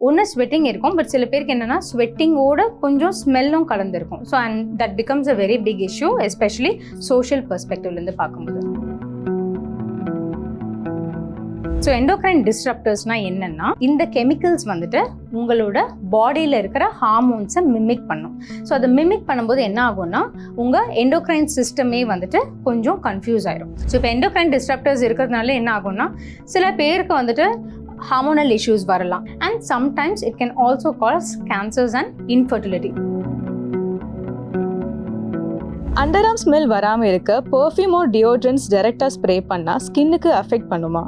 ஒன்று ஸ்வெட்டிங் இருக்கும், பட் சில பேருக்கு என்னென்னா ஸ்வெட்டிங்கோட கொஞ்சம் ஸ்மெல்லும் கலந்துருக்கும். So and that becomes a very big issue, especially social பெர்ஸ்பெக்டிவ்லேருந்து பார்க்கும்போது. ஸோ எண்டோக்ரைன் டிஸ்ரப்டர்ஸ்னா என்னன்னா, இந்த கெமிக்கல்ஸ் வந்துட்டு உங்களோட பாடியில் இருக்கிற ஹார்மோன்ஸை மிமிக் பண்ணும். ஸோ அதை மிமிக் பண்ணும்போது என்ன ஆகும்னா, உங்கள் எண்டோக்ரைன் சிஸ்டமே வந்துட்டு கொஞ்சம் கன்ஃபியூஸ் ஆயிடும். ஸோ இப்போ எண்டோக்ரைன் டிஸ்ரப்டர்ஸ் இருக்கிறதுனால என்ன ஆகும்னா, சில பேருக்கு வந்துட்டு ஹார்மோனல் இஷ்யூஸ் வரலாம். And sometimes it can also cause cancers and infertility. Underarm smell வராமல் இருக்க பெர்ஃப்யூம் ஆர் டியோட்ரன்ஸ் டைரெக்டாக ஸ்ப்ரே பண்ணால் ஸ்கின்னுக்கு அஃபெக்ட் பண்ணுமா?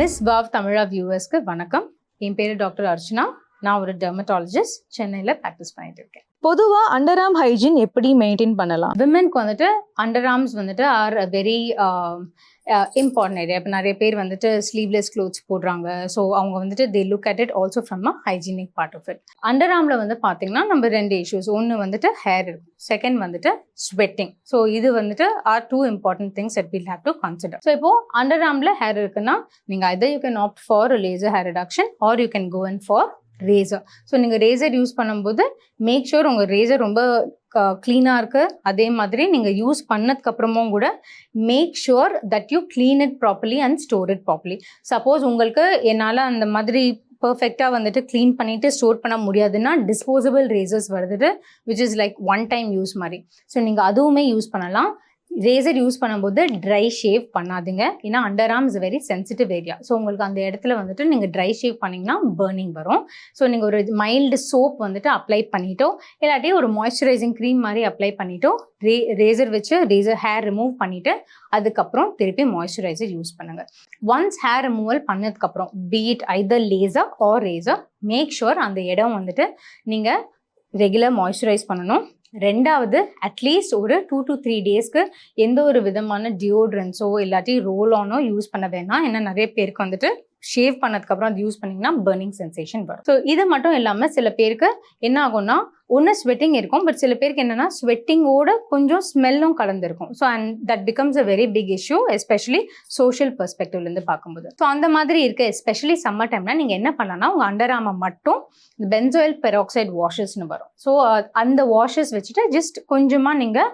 மிஸ் வாவ் தமிழா வியூவர்ஸ்க்கு வணக்கம். என் பேர் டாக்டர் அர்ச்சனா. நான் ஒரு டெர்மட்டாலஜிஸ்ட், சென்னையில் ப்ராக்டிஸ் பண்ணிட்டு இருக்கேன். பொதுவாக அண்டர்ஆர்ம் ஹைஜீன் எப்படி மெயின்டைன் பண்ணலாம்? விமென்க்கு வந்துட்டு அண்டர் ஆர்ம்ஸ் வந்துட்டு ஆர் வெரி இம்பார்ட்டன்ட் ஏரியா. இப்போ நிறைய பேர் வந்துட்டு ஸ்லீவ்லெஸ் க்ளோத்ஸ் போடுறாங்க. ஸோ அவங்க வந்துட்டு they look at it also from a hygienic part of it. Under ஆர்மில் வந்து பார்த்தீங்கன்னா நம்ம 2 இஷ்யூஸ். ஒன்று வந்துட்டு ஹேர் இருக்கும், செகண்ட் வந்துட்டு ஸ்வெட்டிங். ஸோ இது வந்துட்டு are 2 important things that will have to consider. So இப்போ அண்டர் ஆர்மில் ஹேர் இருக்குன்னா நீங்கள் either you can opt for a laser hair reduction or you can go in for razor. So நீங்கள் razor use பண்ணும்போது make sure உங்கள் razor ரொம்ப க்ளீனாக இருக்குது. அதே மாதிரி நீங்கள் யூஸ் பண்ணதுக்கப்புறமும் கூட make sure that you clean it properly and store it properly. Suppose உங்களுக்கு என்னால் அந்த மாதிரி பர்ஃபெக்டாக வந்துட்டு க்ளீன் பண்ணிவிட்டு ஸ்டோர் பண்ண முடியாதுன்னா டிஸ்போசபிள் ரேசர்ஸ் வருதுட்டு, which is like one time use மாதிரி. ஸோ நீங்கள் அதுவுமே யூஸ் பண்ணலாம். ரேசர் யூஸ் பண்ணும்போது ட்ரை ஷேவ் பண்ணாதுங்க, ஏன்னா under arm is very sensitive area. So உங்களுக்கு அந்த இடத்துல வந்துட்டு நீங்கள் ட்ரை ஷேவ் பண்ணிங்கன்னா பர்னிங் வரும். ஸோ நீங்கள் ஒரு மைல்டு சோப் வந்துட்டு அப்ளை பண்ணிட்டோ, இல்லாட்டி ஒரு மாய்ஸ்சரைசிங் க்ரீம் மாதிரி அப்ளை பண்ணிட்டோ ரேசர் வச்சு ரேசர் ஹேர் ரிமூவ் பண்ணிவிட்டு அதுக்கப்புறம் திருப்பி மாய்ஸ்சரைசர் யூஸ் பண்ணுங்கள். ஒன்ஸ் ஹேர் ரிமூவல் பண்ணதுக்கப்புறம் be it either laser or razor, make sure அந்த இடம் வந்துட்டு நீங்கள் ரெகுலர் மாய்ஸ்சரைஸ் பண்ணணும். ரெண்டாவது, அட்லீஸ்ட் ஒரு 2 to 3 டேஸ்க்கு எந்த ஒரு விதமான டியோட்ரன்ஸோ இல்லாட்டி ரோல் ஆனோ யூஸ் பண்ண வேணாம். ஏன்னா நிறைய பேருக்கு வந்துட்டு ஷேவ் பண்ணதுக்கப்புறம் அது யூஸ் பண்ணிங்கன்னா பர்னிங் சென்சேஷன் வரும். ஸோ இது மட்டும் இல்லாமல் சில பேருக்கு என்ன ஆகும்னா, ஒன்று ஸ்வெட்டிங் இருக்கும், பட் சில பேருக்கு என்னென்னா ஸ்வெட்டிங்கோட கொஞ்சம் ஸ்மெல்லும் கலந்துருக்கும். So and that becomes a very big issue, especially social பெர்ஸ்பெக்டிவ்லேருந்து பார்க்கும்போது. ஸோ அந்த மாதிரி இருக்க எஸ்பெஷலி சம்மர் டைமில் நீங்கள் என்ன பண்ணலாம்னா, உங்கள் அண்டர் ஆர்மை மட்டும் பென்சோயில் பெராக்சைடு வாஷஸ்னு வரும். ஸோ அந்த வாஷஸ் வச்சுட்டு ஜஸ்ட் கொஞ்சமாக நீங்கள்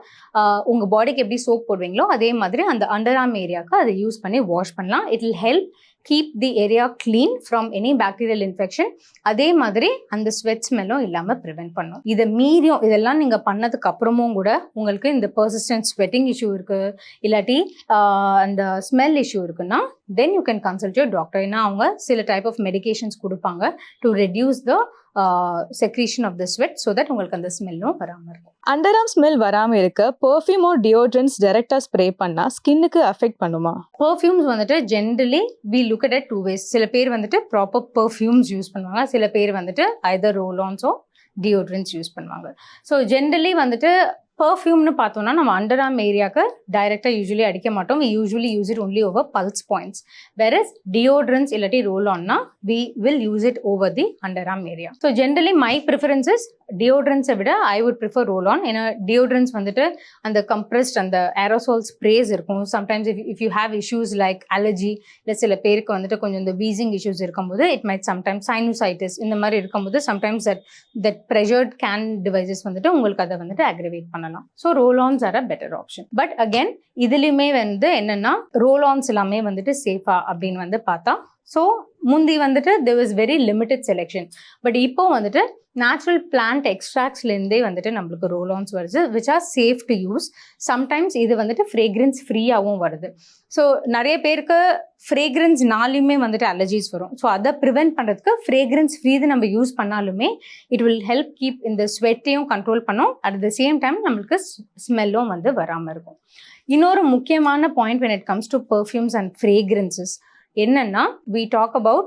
உங்கள் பாடிக்கு எப்படி சோப் போடுவீங்களோ அதே மாதிரி அந்த அண்டர் ஆர்ம் ஏரியாவுக்கு அதை யூஸ் பண்ணி வாஷ் பண்ணலாம். It will help keep the area clean from any bacterial infection. அதே மாதிரி அந்த ஸ்வெட் ஸ்மெல்லும் இல்லாமல் ப்ரிவென்ட் பண்ணும். இதை மீறியும் இதெல்லாம் நீங்கள் பண்ணதுக்கு அப்புறமும் கூட உங்களுக்கு இந்த பர்சிஸ்டன்ட் ஸ்வெட்டிங் இஷ்யூ இருக்குது, இல்லாட்டி அந்த ஸ்மெல் இஷ்யூ இருக்குன்னா then you can consult your doctor. ஏன்னா அவங்க சில டைப் ஆஃப் மெடிகேஷன்ஸ் கொடுப்பாங்க to reduce the secretion of the sweat, so that உங்களுக்கு அந்த ஸ்மெல்லும் வராமல் இருக்கும். அண்டர்ஆர்ம் ஸ்மெல் வராமல் இருக்க பெர்ஃப்யூம் ஆர் டியோட்ரன்ஸ் டைரெக்டாக ஸ்ப்ரே பண்ணால் ஸ்கின்னுக்கு அஃபெக்ட் பண்ணுமா? பெர்ஃப்யூம்ஸ் வந்துட்டு generally we look at 2 ways. சில பேர் வந்துட்டு ப்ராப்பர் பெர்ஃப்யூம்ஸ் யூஸ் பண்ணுவாங்க, சில பேர் வந்துட்டு either ரோல்-ஆன்ஸோ டியோட்ரன்ஸ் யூஸ் பண்ணுவாங்க. ஸோ ஜென்ரலி வந்துட்டு பெர்ஃப்யூம்னு பார்த்தோம்னா நம்ம அண்டர் ஆர்ம் ஏரியாவுக்கு டைரெக்டாக யூஸ்வலி அடிக்க மாட்டோம். We usually use it only over pulse points. Versus deodorants இல்லாட்டி ரோல் ஆன்னா we will use it over the under arm area. So generally my preferences டியோட்ரன்ஸை விட I would prefer roll on. ஏன்னா deodorants வந்துட்டு அந்த compressed அந்த aerosol sprays இருக்கும். Sometimes if you have issues like allergy, இல்லை சில பேருக்கு வந்துட்டு கொஞ்சம் இந்த வீசிங் இஷ்யூஸ் இருக்கும்போது இட் மைட் சம்டைம்ஸ் சைனூசைட்டிஸ் இந்த மாதிரி இருக்கும்போது sometimes that pressured can devices வந்துட்டு உங்களுக்கு அதை வந்துட்டு அக்ரிவேட் பண்ணலாம். So roll ons are a better option. But again இதுலையுமே வந்து என்னென்னா ரோல்-ஆன்ஸ் எல்லாமே வந்துட்டு சேஃபா அப்படின்னு வந்து பார்த்தா, ஸோ முந்தி வந்துட்டு there was very limited selection. But இப்போ வந்துட்டு நேச்சுரல் பிளான்ட் எக்ஸ்ட்ராக்ட்ஸ்லேருந்தே வந்துட்டு நம்மளுக்கு ரோல்-ஆன்ஸ் வருது which are safe to use. Sometimes இது வந்துட்டு ஃப்ரேக்ரன்ஸ் ஃப்ரீயாகவும் வருது. ஸோ நிறைய பேருக்கு ஃப்ரேக்ரன்ஸ்னாலுமே வந்துட்டு அலர்ஜிஸ் வரும். ஸோ அதை ப்ரிவென்ட் பண்ணுறதுக்கு ஃப்ரேக்ரன்ஸ் ஃப்ரீது நம்ம யூஸ் பண்ணாலுமே இட் வில் ஹெல்ப் கீப் இந்த ஸ்வெட்டையும் கண்ட்ரோல் பண்ணும். அட் த சேம் டைம் நம்மளுக்கு ஸ்மெல்லும் வந்து வராமல் இருக்கும். இன்னொரு முக்கியமான point when it comes to perfumes and fragrances என்னன்னா, we talk about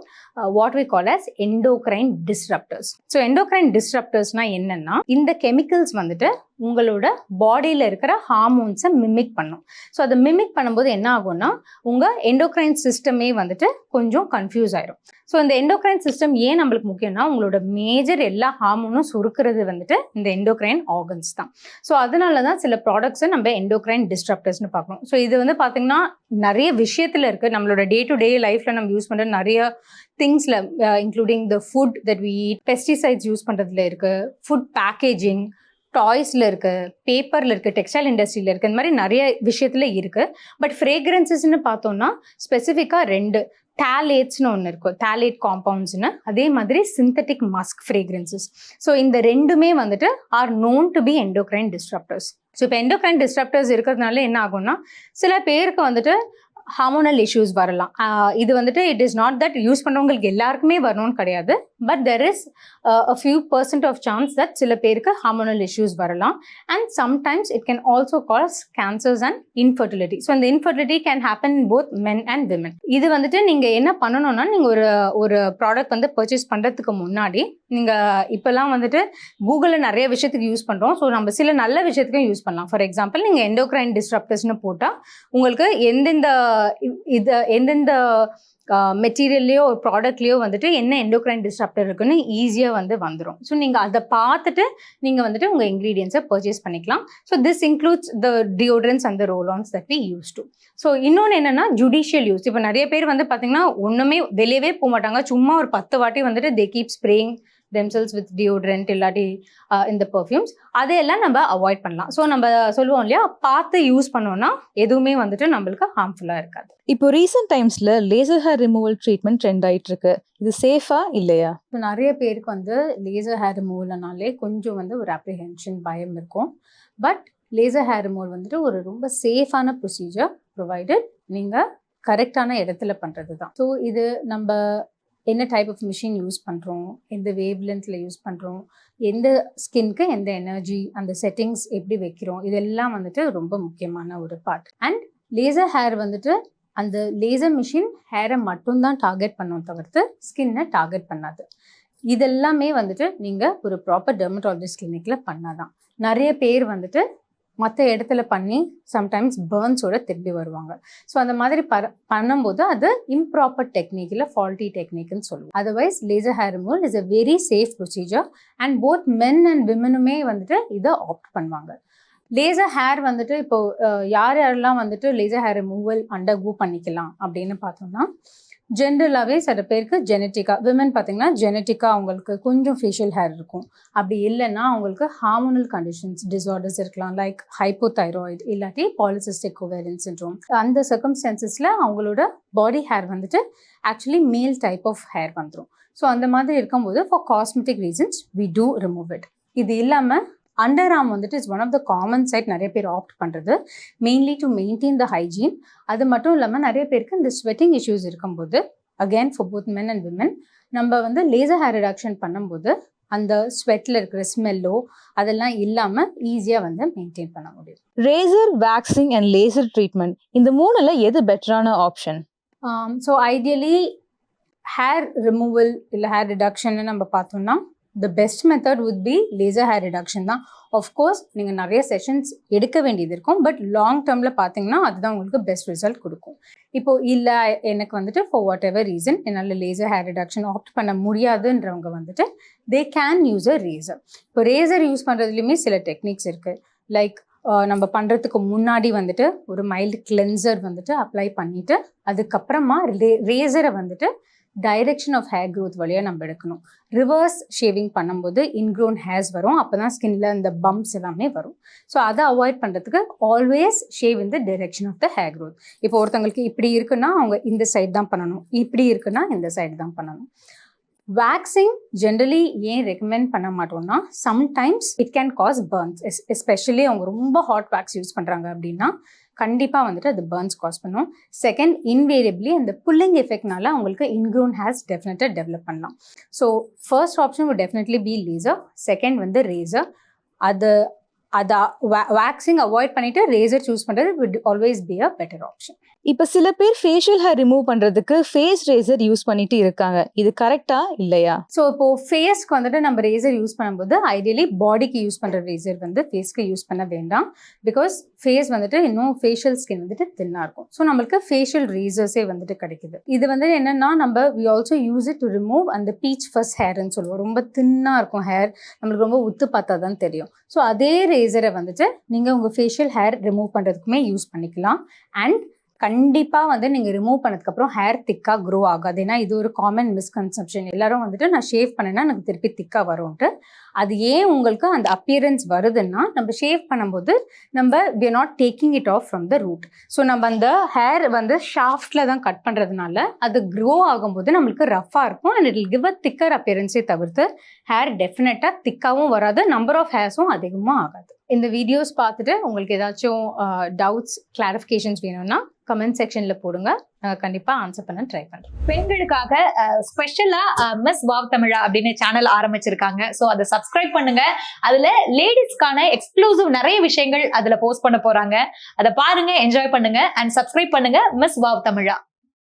what we call as endocrine disruptors. So endocrine disruptorsனா என்னன்னா, இந்த கெமிக்கல்ஸ் வந்துட்டு உங்களோட பாடியில் இருக்கிற ஹார்மோன்ஸை மிமிக் பண்ணும். ஸோ அதை மிமிக் பண்ணும்போது என்ன ஆகும்னா உங்கள் எண்டோக்ரைன் சிஸ்டமே வந்துட்டு கொஞ்சம் கன்ஃபியூஸ் ஆயிடும். ஸோ இந்த எண்டோக்ரைன் சிஸ்டம் ஏன் நம்மளுக்கு முக்கியம்னா உங்களோட மேஜர் எல்லா ஹார்மோனும் சுருக்கிறது வந்துட்டு இந்த எண்டோக்ரைன் ஆர்கன்ஸ் தான். ஸோ அதனால தான் சில ப்ராடக்ட்ஸை நம்ம எண்டோக்ரைன் டிஸ்ட்ரப்டர்ஸ்னு பார்க்கணும். ஸோ இது வந்து பார்த்திங்கன்னா நிறைய விஷயத்தில் இருக்குது. நம்மளோட டே டு டே லைஃப்பில் நம்ம யூஸ் பண்ணுற நிறைய திங்ஸில் including the food that we eat, pesticides use பண்ணுறதுல இருக்குது, ஃபுட் பேக்கேஜிங், டாய்ஸில் இருக்குது, பேப்பரில் இருக்குது, டெக்ஸ்டைல் இண்டஸ்ட்ரியில் இருக்குது, இந்த மாதிரி நிறைய விஷயத்தில் இருக்குது. பட் ஃப்ரேக்ரன்சஸ்ன்னு பார்த்தோம்னா ஸ்பெசிஃபிக்காக 2 டேலேட்ஸ்னு ஒன்று இருக்கும், டேலேட் காம்பவுண்ட்ஸ்னு, அதே மாதிரி சிந்தட்டிக் மஸ்க் ஃப்ரேக்ரன்சஸ். ஸோ இந்த ரெண்டுமே வந்துட்டு are known to be endocrine disruptors. So இப்போ எண்டோக்ரைன் டிஸ்ட்ரப்டர்ஸ் இருக்கிறதுனால என்ன ஆகும்னா சில பேருக்கு வந்துட்டு ஹார்மோனல் இஷ்யூஸ் வரலாம். இது வந்துட்டு it is not that use பண்ணுறவங்களுக்கு எல்லாருக்குமே வரணும்னு கிடையாது. But there is a few % of chance that சில பேருக்கு ஹார்மோனல் இஷ்யூஸ் வரலாம். And sometimes it can also cause cancers and infertility. So இந்த infertility can happen in both men and women. இது வந்துட்டு நீங்கள் என்ன பண்ணணும்னா நீங்கள் ஒரு ப்ராடக்ட் வந்து பர்ச்சேஸ் பண்ணுறதுக்கு முன்னாடி நீங்கள் இப்போல்லாம் வந்துட்டு கூகுளில் நிறைய விஷயத்துக்கு யூஸ் பண்ணுறோம். ஸோ நம்ம சில நல்ல விஷயத்துக்கும் யூஸ் பண்ணலாம். ஃபார் எக்ஸாம்பிள் நீங்கள் எண்டோக்ரைன் டிஸ்ட்ரப்டர்ஸ்னு போட்டால் உங்களுக்கு எந்தெந்த மெட்டீரியல்லையோ ஒரு ப்ராடக்ட்லேயோ வந்துட்டு என்ன எண்டோக்ரைன் டிஸ்ட்ரப்டர் இருக்குன்னு ஈஸியாக வந்துடும். ஸோ நீங்கள் அதை பார்த்துட்டு நீங்கள் வந்துட்டு உங்கள் இன்க்ரீடியன்ஸை பர்ச்சேஸ் பண்ணிக்கலாம். So this includes the deodorants and the roll ons that we use to. So இன்னொன்று என்னென்னா ஜுடிஷியல் யூஸ். இப்போ நிறைய பேர் வந்து பார்த்திங்கன்னா ஒன்றுமே வெளியவே போக மாட்டாங்க, சும்மா ஒரு 10 வாட்டி வந்துட்டு they keep spraying themselves with deodorant இல்லாட்டி இந்த பர்ஃப்யூம்ஸ். அதையெல்லாம் நம்ம அவாய்ட் பண்ணலாம். ஸோ நம்ம சொல்லுவோம் இல்லையா, பார்த்து யூஸ் பண்ணோம்னா எதுவுமே வந்துட்டு நம்மளுக்கு ஹார்ம்ஃபுல்லாக இருக்காது. இப்போ ரீசெண்ட் டைம்ஸில் laser hair removal treatment trend ஆகிட்டு இருக்கு. இது சேஃபா இல்லையா? இப்போ நிறைய பேருக்கு வந்து லேசர் ஹேர் ரிமூவல்னாலே கொஞ்சம் வந்து ஒரு அப்ரிஹென்ஷன், பயம் இருக்கும். பட் லேசர் ஹேர் ரிமூவல் வந்துட்டு ஒரு ரொம்ப சேஃபான ப்ரொசீஜர், ப்ரொவைடட் நீங்கள் கரெக்டான இடத்துல பண்ணுறது தான். ஸோ இது நம்ம என்ன டைப் ஆஃப் மிஷின் யூஸ் பண்ணுறோம், எந்த வேவ் லென்த்தில் யூஸ் பண்ணுறோம், எந்த ஸ்கின்க்கு எந்த எனர்ஜி, அந்த செட்டிங்ஸ் எப்படி வைக்கிறோம், இதெல்லாம் வந்துட்டு ரொம்ப முக்கியமான ஒரு பார்ட். அண்ட் லேசர் ஹேர் வந்துட்டு அந்த லேசர் மிஷின் ஹேரை மட்டும்தான் டார்கெட் பண்ணோம் தவிர்த்து ஸ்கின்னை டார்கெட் பண்ணாது. இதெல்லாமே வந்துட்டு நீங்கள் ஒரு ப்ராப்பர் டெர்மட்டாலஜிஸ்ட் கிளினிக்கில் பண்ணாதான். நிறைய பேர் வந்துட்டு மற்ற இடத்துல பண்ணி சம்டைம்ஸ் பேர்ன்ஸோட திரும்பி வருவாங்க. ஸோ அந்த மாதிரி பண்ணும்போது அது இம்ப்ராப்பர் டெக்னிக்கில் ஃபால்ட்டி டெக்னிக்னு சொல்லுவோம். Otherwise laser hair removal is a very safe procedure and both men and விமனுமே வந்துட்டு இதை ஆப்ட் பண்ணுவாங்க. லேசர் ஹேர் வந்துட்டு இப்போ யாரெல்லாம் வந்துட்டு லேசர் ஹேர் ரிமூவல் அண்டர்கோ பண்ணிக்கலாம் அப்படின்னு பார்த்தோம்னா ஜென்ரலாகவே சில பேருக்கு ஜெனட்டிக்காக, விமன் பார்த்திங்கன்னா ஜெனட்டிக்காக அவங்களுக்கு கொஞ்சம் ஃபேஷியல் ஹேர் இருக்கும். அப்படி இல்லைன்னா அவங்களுக்கு ஹார்மோனல் கண்டிஷன்ஸ், டிஸார்டர்ஸ் இருக்கலாம், லைக் ஹைப்போதைராய்டு இல்லாட்டி பாலிசிஸ்டிக் ஓவேரியன் சிண்ட்ரோம். அந்த சர்க்கம்ஸ்டான்சஸில் அவங்களோட பாடி ஹேர் வந்துட்டு actually male type of hair வந்துடும். ஸோ அந்த மாதிரி இருக்கும்போது for cosmetic reasons we do remove it. இது இல்லாமல் அண்டர் ஆர்ம் வந்துட்டு is one of the common side நிறைய பேர் ஆப்ட் பண்ணுறது, mainly to maintain the hygiene. அது மட்டும் இல்லாமல் நிறைய பேருக்கு இந்த ஸ்வெட்டிங் இஷ்யூஸ் இருக்கும்போது, again for both men and women, நம்ம வந்து லேசர் ஹேர் ரிடக்ஷன் பண்ணும்போது அந்த ஸ்வெட்டில் இருக்கிற ஸ்மெல்லோ அதெல்லாம் இல்லாமல் ஈஸியாக வந்து மெயின்டைன் பண்ண முடியும். Razor, waxing and laser treatment, இந்த மூணில் எது பெட்டரான option? So ideally hair removal இல்லை ஹேர் ரிடக்ஷன்னு நம்ம பார்த்தோம்னா the best method would be laser hair reduction தான். ஆஃப்கோர்ஸ் நீங்கள் நிறைய செஷன்ஸ் எடுக்க வேண்டியது இருக்கும், பட் லாங் டேர்மில் பார்த்தீங்கன்னா அதுதான் உங்களுக்கு பெஸ்ட் ரிசல்ட் கொடுக்கும். இப்போது இல்லை எனக்கு வந்துட்டு ஃபார் வாட் எவர் ரீசன் என்னால் லேசர் ஹேர் ரிடக்ஷன் ஆப்ட் பண்ண முடியாதுன்றவங்க வந்துட்டு they can use a razor. இப்போ ரேசர் யூஸ் பண்ணுறதுலையுமே சில டெக்னிக்ஸ் இருக்குது. லைக் நம்ம பண்ணுறதுக்கு முன்னாடி வந்துட்டு ஒரு மைல்டு கிளென்சர் வந்துட்டு அப்ளை பண்ணிவிட்டு அதுக்கப்புறமா ரேசரை வந்துட்டு டைரெக்ஷன் ஆஃப் ஹேர் க்ரோத் வழியாக நம்ம எடுக்கணும். ரிவர்ஸ் ஷேவிங் பண்ணும்போது இன்க்ரோன் ஹேர்ஸ் வரும், அப்போ தான் ஸ்கின்ல இந்த பம்ப்ஸ் எல்லாமே வரும். ஸோ அதை அவாய்ட் பண்ணுறதுக்கு always shave in the direction of the hair growth. இப்போ ஒருத்தவங்களுக்கு இப்படி இருக்குன்னா அவங்க இந்த சைடு தான் பண்ணணும், இப்படி இருக்குன்னா இந்த சைடு தான் பண்ணணும். வேக்சிங் ஜென்ரலி ஏன் ரெக்கமெண்ட் பண்ண மாட்டோம்னா sometimes it can cause burns. Especially அவங்க ரொம்ப ஹாட் வேக்ஸ் யூஸ் பண்ணுறாங்க அப்படின்னா கண்டிப்பாக வந்துட்டு அது பர்ன்ஸ் காஸ் பண்ணும். செகண்ட், இன்வேரியபிளி அந்த புல்லிங் எஃபெக்ட்னால அவங்களுக்கு இன்க்ரோன் ஹேர்ஸ் டெஃபினட்டாக டெவலப் பண்ணலாம். So first option would definitely be laser. Second வந்து ரேசர். அதை வேக்சிங் அவாய்ட் பண்ணிட்டு ரேசர் சூஸ் பண்ணுறது would always be a better option. இப்போ சில பேர் ஃபேஷியல் ஹேர் ரிமூவ் பண்றதுக்கு ஃபேஸ் ரேசர் யூஸ் பண்ணிட்டு இருக்காங்க. இது கரெக்டா இல்லையா? ஸோ இப்போ ஃபேஸ்க்கு வந்துட்டு நம்ம ரேசர் யூஸ் பண்ணும்போது ஐடியலி பாடிக்கு யூஸ் பண்ணுற ரேசர் வந்து ஃபேஸ்க்கு யூஸ் பண்ண வேண்டாம். பிகாஸ் ஃபேஸ் வந்துட்டு இன்னும் ஃபேஷியல் ஸ்கின் வந்துட்டு தின்னாக இருக்கும். ஸோ நம்மளுக்கு ஃபேஷியல் ரேசர்ஸே வந்துட்டு கிடைக்குது. இது வந்து என்னன்னா நம்ம we also use it to remove அந்த பீச் ஃபர்ஸ்ட் ஹேர்ன்னு சொல்லுவோம். ரொம்ப தின்னாக இருக்கும் ஹேர், நம்மளுக்கு ரொம்ப உத்து பார்த்தா தான் தெரியும். ஸோ அதே ரேசரை வந்துட்டு நீங்கள் உங்கள் ஃபேஷியல் ஹேர் ரிமூவ் பண்ணுறதுக்குமே யூஸ் பண்ணிக்கலாம். அண்ட் கண்டிப்பாக வந்து நீங்கள் ரிமூவ் பண்ணதுக்கப்புறம் ஹேர் திக்காக க்ரோ ஆகாது. ஏன்னா இது ஒரு காமன் மிஸ்கன்செப்ஷன். எல்லாரும் வந்துட்டு நான் ஷேவ் பண்ணேன்னா எனக்கு திருப்பி திக்காக வரும்ன்ட்டு. அது ஏன் உங்களுக்கு அந்த அப்பியரன்ஸ் வருதுன்னா நம்ம ஷேவ் பண்ணும்போது நம்ம we are not taking it off from the root. So நம்ம அந்த ஹேர் வந்து ஷாஃப்டில் தான் கட் பண்ணுறதுனால அது க்ரோ ஆகும்போது நம்மளுக்கு ரஃபாக இருக்கும். And it will give a thicker appearance தவிர்த்து ஹேர் டெஃபினட்டாக திக்காகவும் வராது, நம்பர் ஆஃப் ஹேர்ஸும் அதிகமாக ஆகாது. இந்த வீடியோஸ் பார்த்துட்டு உங்களுக்கு ஏதாச்சும் டவுட்ஸ் கிளாரிஃபிகேஷன்ஸ் வேணும்னா கமெண்ட் செக்ஷனில் போடுங்க, கண்டிப்பாக ஆன்சர் பண்ண ட்ரை பண்ணுறேன். பெண்களுக்காக ஸ்பெஷலா மிஸ் வாவ் தமிழா அப்படின்னு சேனல் ஆரம்பிச்சிருக்காங்க. ஸோ அதை சப்ஸ்கிரைப் பண்ணுங்க. அதுல லேடிஸ்க்கான எக்ஸ்க்ளூசிவ் நிறைய விஷயங்கள் அதுல போஸ்ட் பண்ண போறாங்க. அதை பாருங்க, என்ஜாய் பண்ணுங்க அண்ட் சப்ஸ்கிரைப் பண்ணுங்க மிஸ் வாவ் தமிழா.